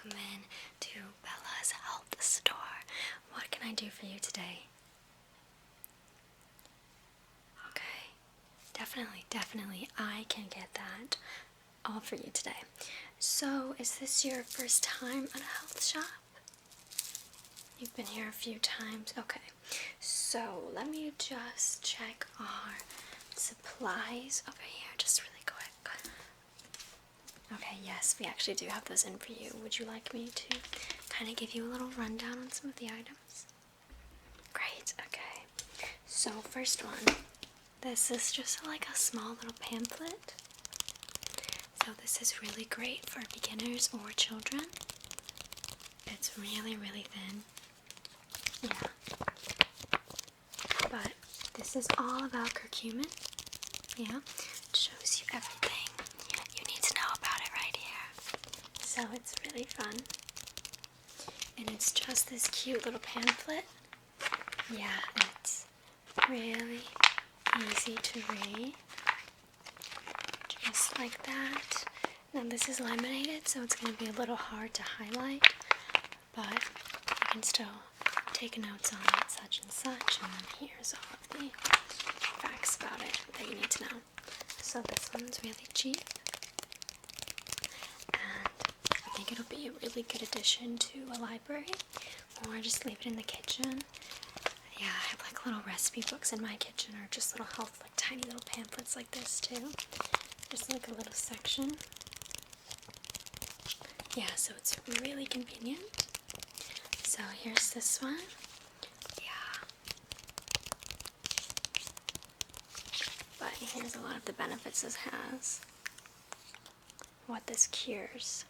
welcome in to Bella's Health Store. What can I do for you today? Okay, definitely, I can get that all for you today. So, is this your first time at a health shop? You've been here a few times? Okay, so let me just check our supplies over here just really quick. Okay, yes, we actually do have those in for you. Would you like me to kind of give you a little rundown on some of the items? Great, okay. So first one, this is just like a small little pamphlet. So this is really great for beginners or children. It's really thin. Yeah. But this is all about curcumin. Yeah. It shows you everything you need to know about it right here. So it's really fun. And it's just this cute little pamphlet. Yeah, it's really easy to read. Just like that. Now this is laminated, so it's going to be a little hard to highlight, but you can still take notes on it, such and such, and then here's all of the facts about it that you need to know. So this one's really cheap, and I think it'll be a really good addition to a library, or just leave it in the kitchen. Yeah, I have like little recipe books in my kitchen, or just little health, like tiny little pamphlets like this too. Just like a little section. Yeah, so it's really convenient. So here's this one. Yeah. But here's a lot of the benefits this has. What this cures.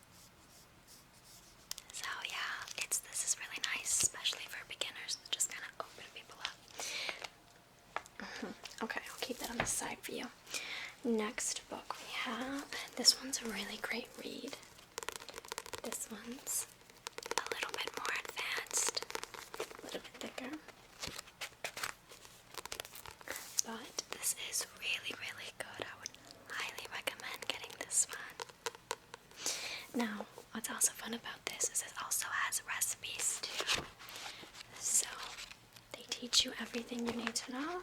So yeah, this is really nice, especially for beginners. Just kind of open people up. Okay, I'll keep that on the side for you. Next book we have, this one's a really great read. This one's a little bit more advanced, a little bit thicker. But this is really good. I would highly recommend getting this one. Now, what's also fun about this is it also has recipes too. So, they teach you everything you need to know.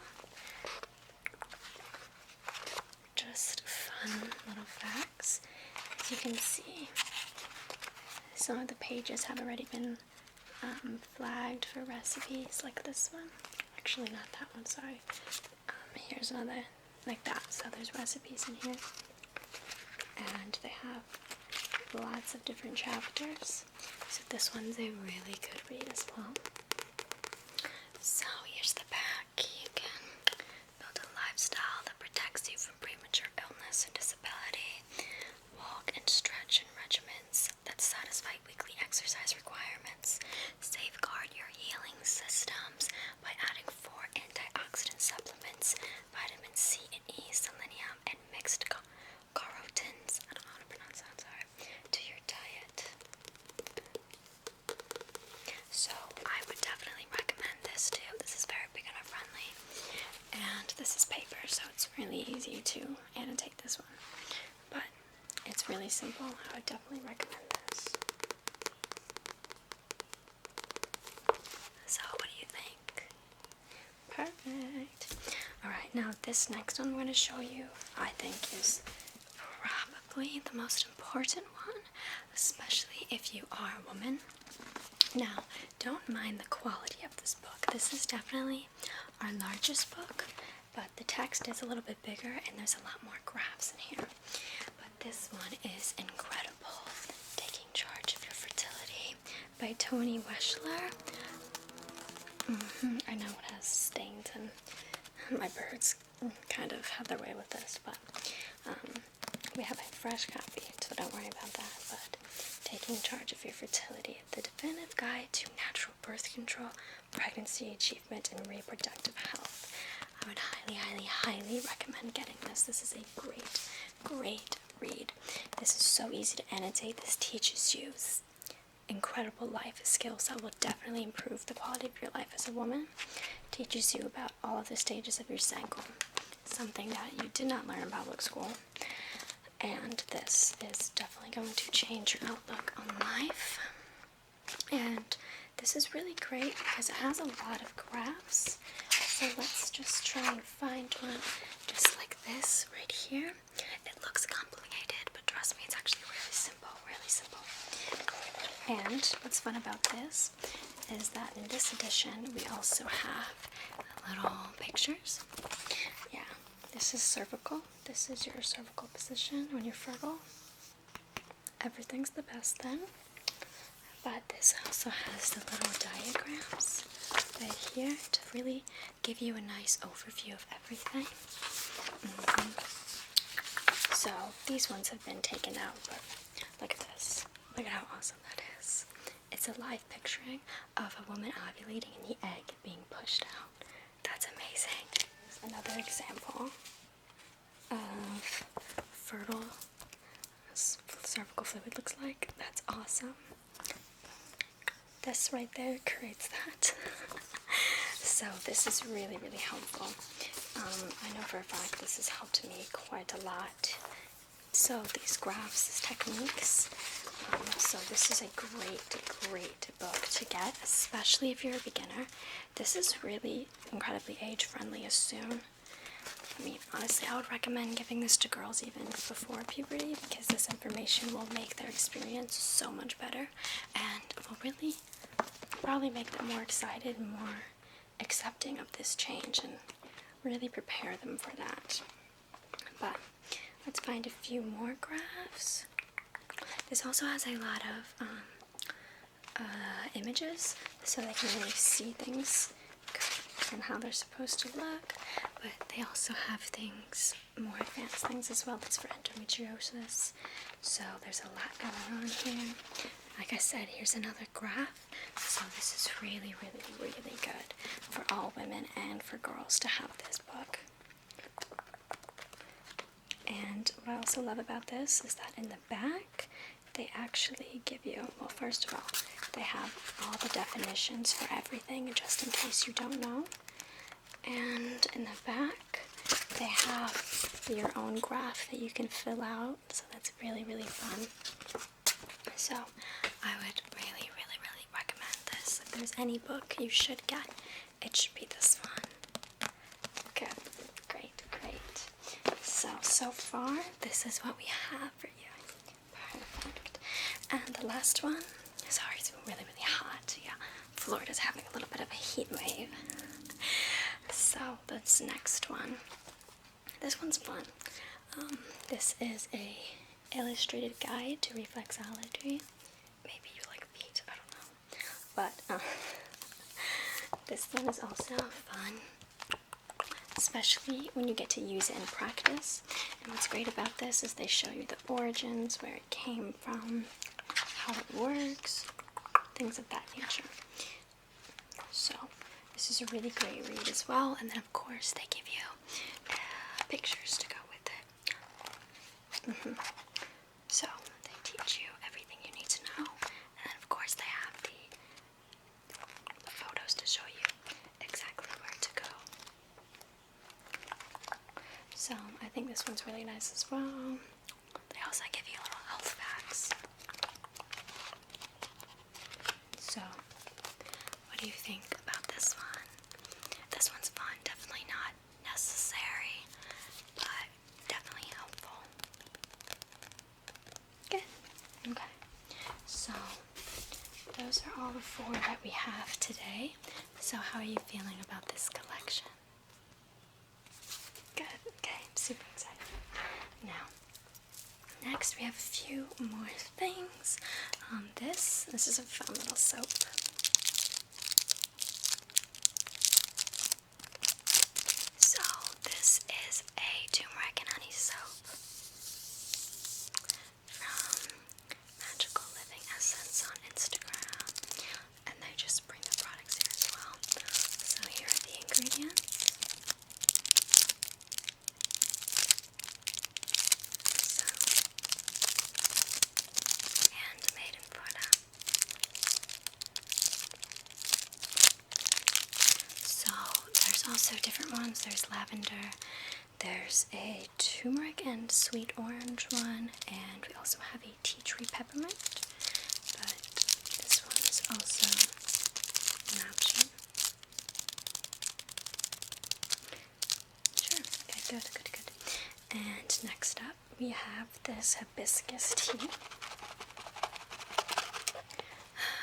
Just fun little facts. As you can see, some of the pages have already been flagged for recipes, like this one. Actually, not that one, sorry. Here's another like that. So there's recipes in here. And they have lots of different chapters. So this one's a really good read as well. So here's the back. You can build a lifestyle that protects you from premature illness and disability. Walk and stretch in regimens that satisfy weekly exercise requirements. Safeguard your healing systems by adding 4 antioxidant supplements, vitamin C and E, selenium, and mixed carotens, I don't know how to pronounce that, sorry, to your diet. So I would definitely recommend this too. This is very beginner friendly. And this is paper, so it's really easy to annotate this one. But it's really simple. I would definitely recommend this. So what do you think? Perfect. Alright, now this next one I'm going to show you, I think, is probably the most important one, especially if you are a woman. Now, don't mind the quality of this book. This is definitely our largest book, but the text is a little bit bigger and there's a lot more graphs in here. But this one is incredible. Taking Charge of Your Fertility by Toni Weschler. I know it has stains and my birds kind of have their way with this, but we have a fresh copy, so don't worry about that. But Taking Charge of Your Fertility, the definitive guide to natural birth control, pregnancy achievement, and reproductive health. I would highly recommend getting this. This is a great read. This is so easy to annotate. This teaches you incredible life skills that will definitely improve the quality of your life as a woman. Teaches you about all of the stages of your cycle, something that you did not learn in public school. And this is definitely going to change your outlook on life. And this is really great because it has a lot of graphs. So let's just try and find one just like this right here. It looks complicated, but trust me, it's actually really simple, really simple. And what's fun about this is that in this edition, we also have little pictures. Yeah, this is cervical. This is your cervical position when you're fertile. Everything's the best then. But this also has the little diagrams right here to really give you a nice overview of everything. So these ones have been taken out, but look at this. Look at how awesome that is. It's a live picturing of a woman ovulating and the egg being pushed out. That's amazing. Another example of fertile cervical fluid looks like. That's awesome. This right there creates that. So this is really, really helpful. I know for a fact this has helped me quite a lot. So these graphs, these techniques, so this is a great book to get, especially if you're a beginner. This is really incredibly age-friendly as soon. I mean, honestly, I would recommend giving this to girls even before puberty because this information will make their experience so much better and will really probably make them more excited, more accepting of this change, and really prepare them for that. But let's find a few more graphs. This also has a lot of images, so they can really see things and how they're supposed to look. But they also have things, more advanced things as well. That's for endometriosis. So there's a lot going on here. Like I said, here's another graph. So this is really good for all women and for girls to have this book. And what I also love about this is that in the back, they actually give you, well, first of all, they have all the definitions for everything, just in case you don't know. And in the back, they have your own graph that you can fill out, so that's really fun. So I would really recommend this. If there's any book you should get, it should be this one. Good, great. So far, this is what we have for you. Perfect. And the last one, sorry, it's really hot. Yeah, Florida's having a little bit of a heat wave. So this next one, this one's fun. This is a illustrated guide to reflexology. Maybe you like feet, I don't know. But this one is also fun, especially when you get to use it in practice. And what's great about this is they show you the origins, where it came from, how it works, things of that nature. So this is a really great read as well. And then of course they give you pictures to go with it. So they teach you everything you need to know. And then of course they have the photos to show you exactly where to go. So I think this one's really nice as well. They also give you little health facts. So what do you think about this one? This one's fun, definitely not necessary, but definitely helpful. Good. Okay. So those are all the 4 that we have today. So how are you feeling about this collection? Good. Okay. I'm super excited. Now, next we have a few more things. This is a fun little soap. So this is a turmeric and honey soap from Magical Living Essence on Instagram, and they just bring the products here as well. So here are the ingredients. So, handmade in Florida. So there's also different ones. There's lavender, there's a turmeric and sweet orange one, and we also have a tea tree peppermint, but this one is also an option. Sure, okay, good. And next up, we have this hibiscus tea.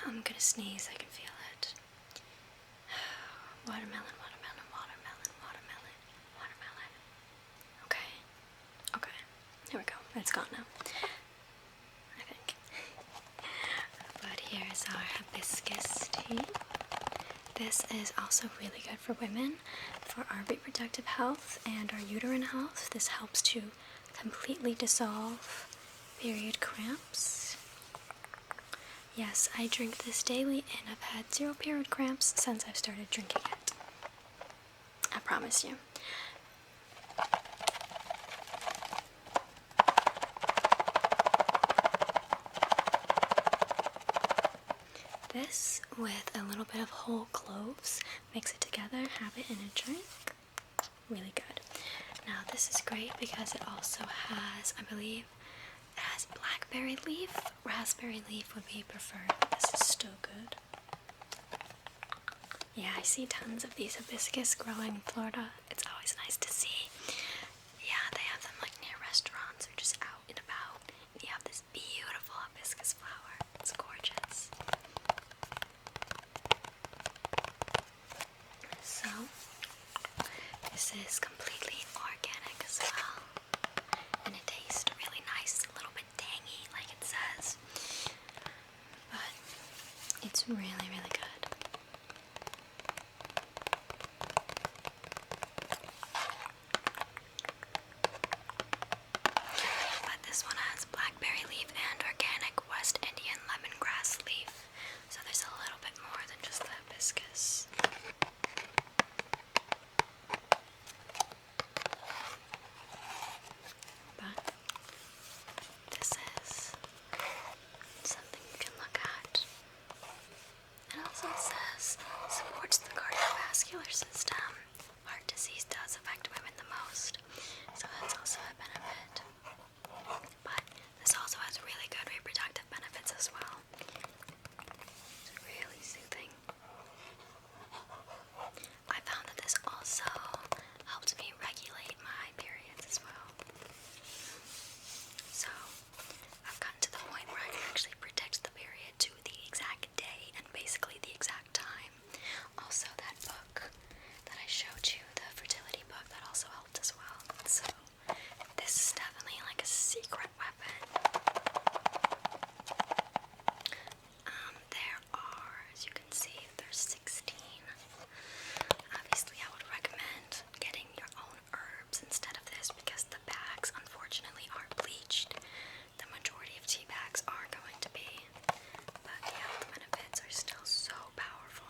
I'm gonna sneeze, I can feel it. Watermelon. Okay, here we go. It's gone now, I think. But here's our hibiscus tea. This is also really good for women, for our reproductive health and our uterine health. This helps to completely dissolve period cramps. Yes, I drink this daily and I've had 0 period cramps since I've started drinking it. I promise you. This, with a little bit of whole cloves, mix it together, have it in a drink. Really good. Now this is great because it also has, I believe, it has blackberry leaf. Raspberry leaf would be preferred, but this is still good. Yeah, I see tons of these hibiscus growing in Florida. It's always nice to see. Yeah, they have them like near restaurants or just out and about. And you have this beautiful hibiscus flower. It's gorgeous. So, this is completely organic as well. And it tastes really nice, a little bit tangy like it says. But it's really, really good. But this one has blackberry leaf and organic West Indian lemongrass leaf. So there's a little bit more than just the hibiscus. But this is something you can look at. It also says supports the cardiovascular system. Heart disease does affect women the most, so that's also a benefit. But this also has really good reproductive benefits as well. It's really soothing. I found that this also helps me regulate my periods as well. So I've gotten to the point where I can actually predict the period to the exact day and basically the exact time. Also, that book that I showed you, the fertility book, that also helped as well. So this is definitely like a secret weapon. There are, as you can see, there's 16. Obviously, I would recommend getting your own herbs instead of this because the bags, unfortunately, are bleached. The majority of tea bags are going to be, but the health benefits are still so powerful.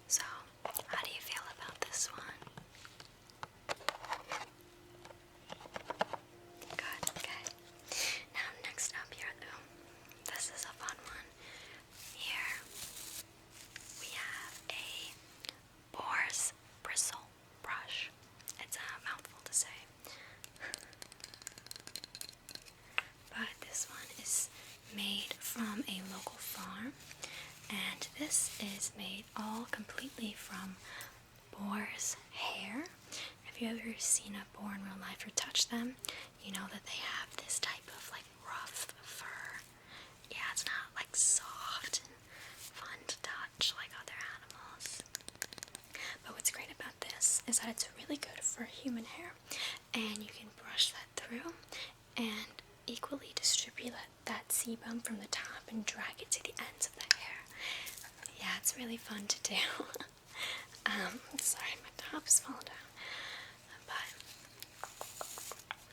So, how do you feel about this one? Good, okay. Now, next up here, though, this is a fun one. Here, we have a boar's bristle brush. It's a mouthful to say. But this one is made from a local farm, and this is made all completely from boar's hair. If you've ever seen a boar in real life or touched them, you know that they have this type of like rough fur. Yeah, it's not like soft and fun to touch like other animals. But what's great about this is that it's really good for human hair, and you can brush that through and equally distribute that sebum from the top and drag it to the ends of the hair. Yeah, it's really fun to do. Sorry, my top's falling down. But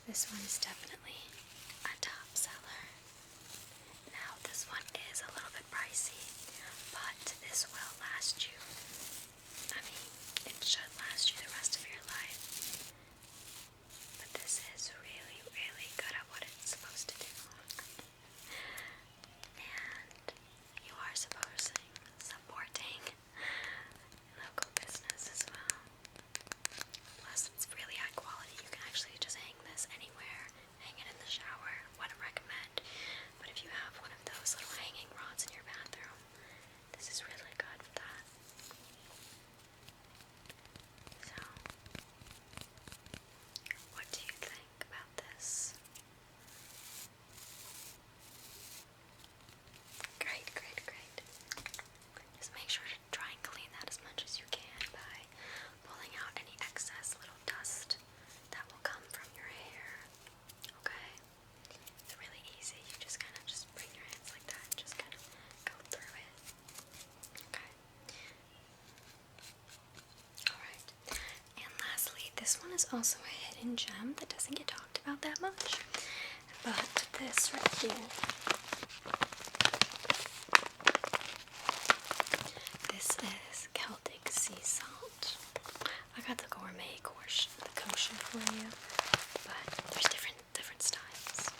this one is definitely a top seller. Now, this one is a little bit pricey, but this will last you. I mean, it should last you the rest of your life. But this is really, really good at what it's supposed to do. And you are supporting local business as well. this one is also a hidden gem that doesn't get talked about that much. But this right here, this is Celtic sea salt. I got the gourmet course, the kosher for you, but there's different styles.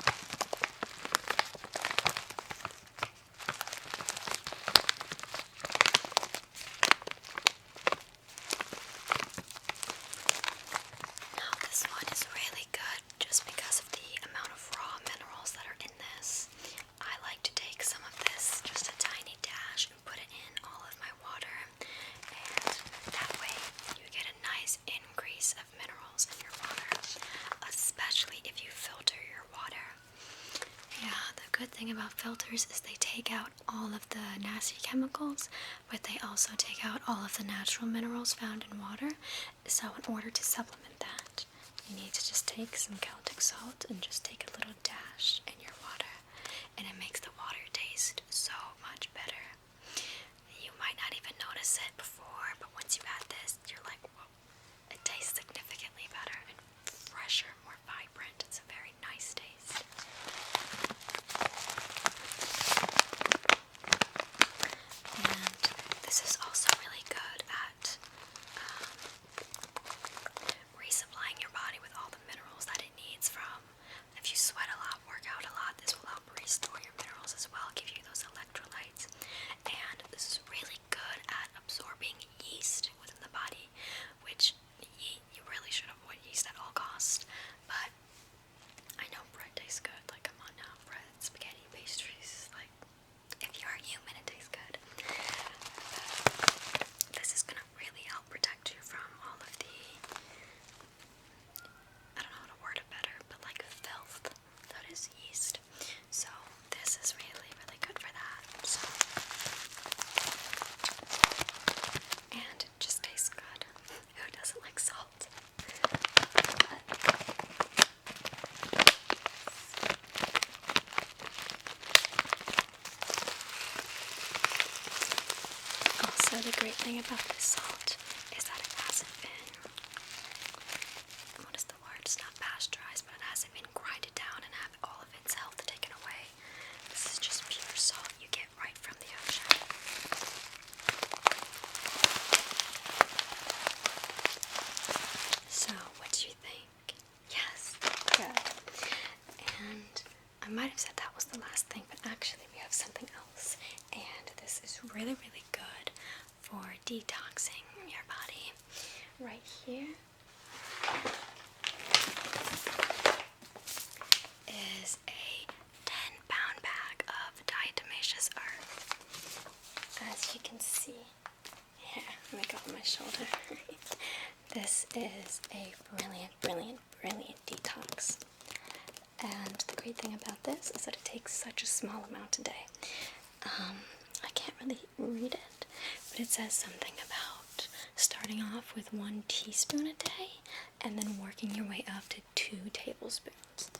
Now this one is really good just because of the amount of raw minerals that are in this. I like to take some of this, just a tiny dash, and put it in all of my water, and that way you get a nice increase of minerals in your water, especially if you filter your water. Yeah, the good thing about filters is they take out all of the nasty chemicals, but they also take out all of the natural minerals found in water. So in order to supplement that, you need to just take some Celtic salt and just take a little dash in your water, and it makes the water taste so much better. You might not even notice it before, but once you add this, you're like, whoa, it tastes significantly better and fresher, more vibrant. It's a very nice taste. And this is also really good at resupplying your body with all the minerals that it needs from. If you sweat a lot, work out a lot, this will help restore your minerals as well, give you those electrolytes. And this is really good at absorbing yeast within the body, which you really should avoid yeast at all costs. But I know bread tastes good. Like, come on now, bread, spaghetti, pastries. Like, if you're a human, it tastes good. This is gonna really help protect you from all of the, I don't know how to word it better, but like filth that is yeast. So this is really, really good for that. So, and it just tastes good. Who doesn't like salt? Also, the great thing about this salt is that it hasn't been, what is the word? It's not pasteurized, but it hasn't been grinded down and have all of its health taken away. This is just pure salt you get right from the ocean. So, what do you think? Yes, good. And I might have said that was the last thing, but actually we have something else. And this is really, really good for detoxing your body. Right here is a 10-pound bag of diatomaceous earth. As you can see, here, let me go on my shoulder. This is a brilliant detox. And the great thing about this is that it takes such a small amount a day. I can't really read it, but it says something about starting off with 1 teaspoon a day and then working your way up to 2 tablespoons.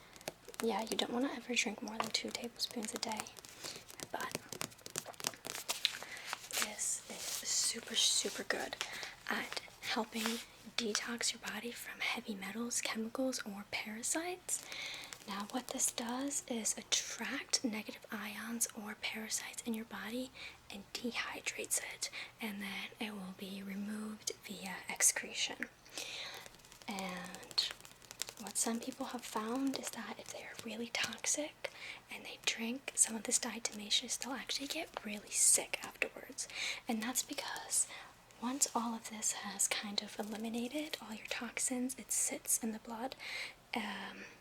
Yeah, you don't want to ever drink more than 2 tablespoons a day, but this is super good at helping detox your body from heavy metals, chemicals, or parasites. Now what this does is attract negative ions or parasites in your body and dehydrates it, and then it will be removed via excretion. And what some people have found is that if they are really toxic and they drink some of this diatomaceous, they'll actually get really sick afterwards. And that's because once all of this has kind of eliminated all your toxins, it sits in the blood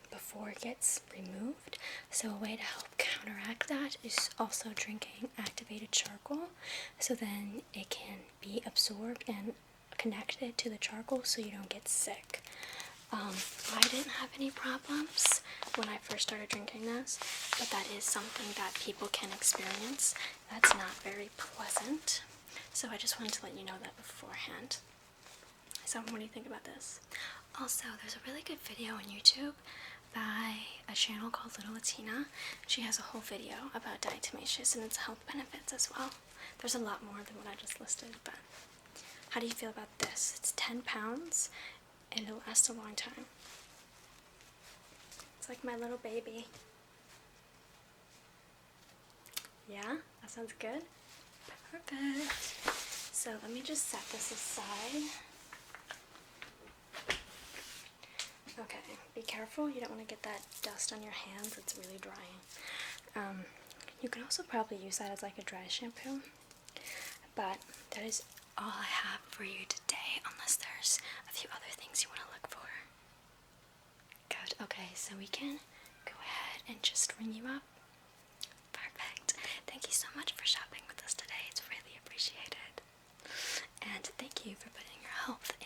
before it gets removed. So a way to help counteract that is also drinking activated charcoal, so then it can be absorbed and connected to the charcoal so you don't get sick. I didn't have any problems when I first started drinking this, but that is something that people can experience. That's not very pleasant. So I just wanted to let you know that beforehand. So what do you think about this? Also, there's a really good video on YouTube by a channel called Little Latina. She has a whole video about diatomaceous and its health benefits as well. There's a lot more than what I just listed, but how do you feel about this? It's 10 pounds. and it'll last a long time. It's like my little baby. Yeah, that sounds good. Perfect. So let me just set this aside. Okay, be careful. You don't want to get that dust on your hands. It's really drying. You can also probably use that as like a dry shampoo. But that is all I have for you today, unless there's a few other things you want to look for. Good. Okay, so we can go ahead and just ring you up. Perfect. Thank you so much for shopping with us today. It's really appreciated. And thank you for putting your health